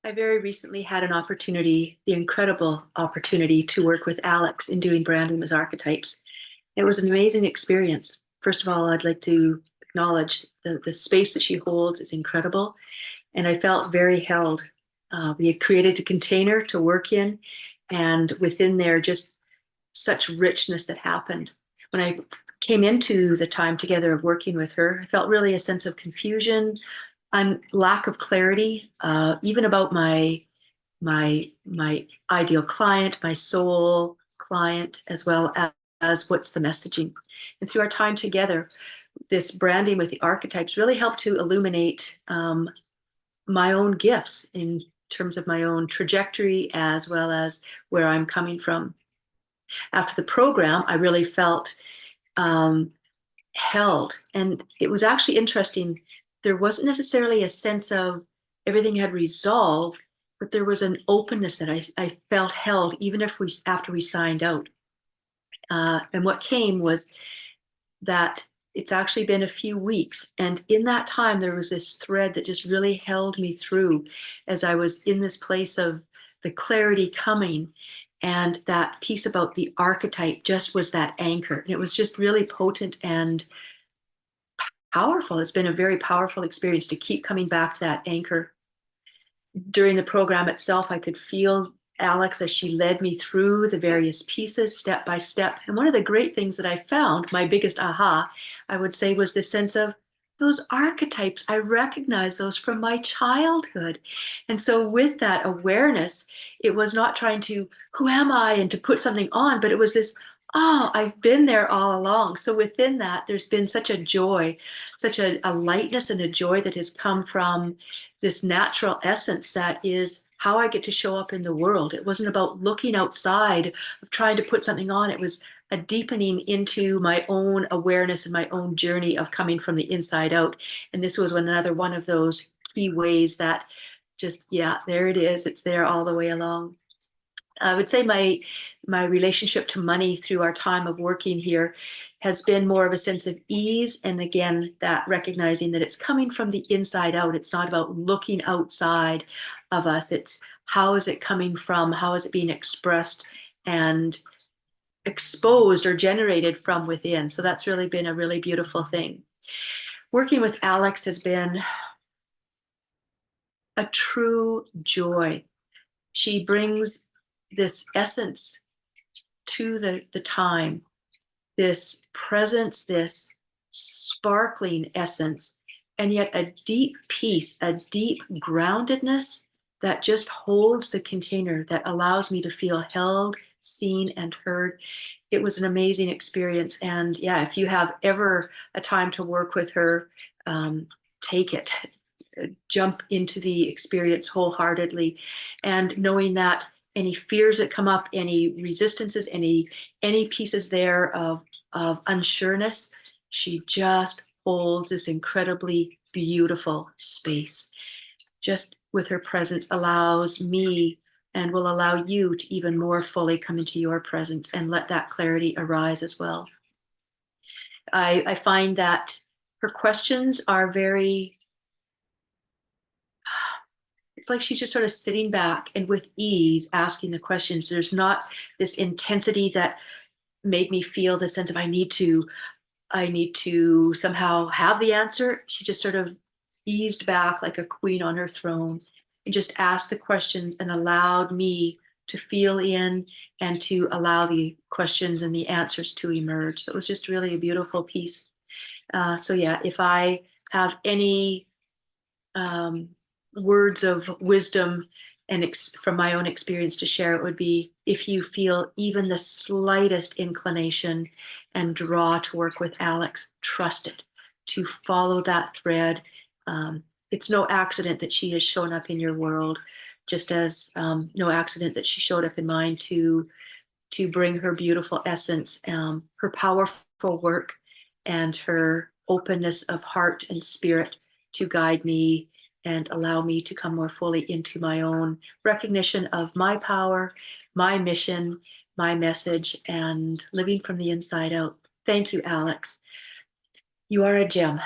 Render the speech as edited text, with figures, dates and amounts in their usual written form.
I very recently had an opportunity, the incredible opportunity to work with Alex in doing branding with Archetypes. It was an amazing experience. First of all, I'd like to acknowledge the space that she holds is incredible, and I felt very held. We had created a container to work in, and within there, just such richness that happened. When I came into the time together of working with her, I felt really a sense of confusion and lack of clarity, even about my ideal client, my soul client, as well as what's the messaging. And through our time together, this branding with the archetypes really helped to illuminate my own gifts in terms of my own trajectory as well as where I'm coming from. After the program, I really felt held. And it was actually interesting. There wasn't necessarily a sense of everything had resolved, but there was an openness that I felt held even if after we signed out. And what came was that it's actually been a few weeks. And in that time, there was this thread that just really held me through as I was in this place of the clarity coming. And that piece about the archetype just was that anchor. And it was just really potent and powerful. It's been a very powerful experience to keep coming back to that anchor. During the program itself, I could feel Alex as she led me through the various pieces step by step. And one of the great things that I found, my biggest aha, I would say, was this sense of those archetypes. I recognize those from my childhood. And so with that awareness, it was not trying to, who am I, and to put something on, but it was this, oh, I've been there all along. So within that, there's been such a joy, such a lightness and a joy that has come from this natural essence that is how I get to show up in the world. It wasn't about looking outside of trying to put something on. It was a deepening into my own awareness and my own journey of coming from the inside out. And this was another one of those key ways that just, yeah, there it is. It's there all the way along. I would say my relationship to money through our time of working here has been more of a sense of ease. And again, that recognizing that it's coming from the inside out. It's not about looking outside of us. It's how is it coming from? How is it being expressed and exposed or generated from within? So that's really been a really beautiful thing. Working with Alex has been a true joy. She brings this essence to the time, this presence, this sparkling essence, and yet a deep peace, a deep groundedness that just holds the container, that allows me to feel held, seen, and heard. It was an amazing experience. And yeah, if you have ever a time to work with her, take it. Jump into the experience wholeheartedly, and knowing that any fears that come up, any resistances, any pieces there of unsureness, she just holds this incredibly beautiful space. Just with her presence allows me and will allow you to even more fully come into your presence and let that clarity arise as well. I find that her questions are very, it's like she's just sort of sitting back and with ease asking the questions. There's not this intensity that made me feel the sense of I need to somehow have the answer. She just sort of eased back like a queen on her throne and just asked the questions and allowed me to feel in and to allow the questions and the answers to emerge. So it was just really a beautiful piece. So yeah, if I have any words of wisdom and from my own experience to share, it would be, if you feel even the slightest inclination and draw to work with Alex, trust it, to follow that thread. It's no accident that she has shown up in your world, just as no accident that she showed up in mine to bring her beautiful essence, her powerful work, and her openness of heart and spirit to guide me and allow me to come more fully into my own recognition of my power, my mission, my message, and living from the inside out. Thank you, Alex. You are a gem.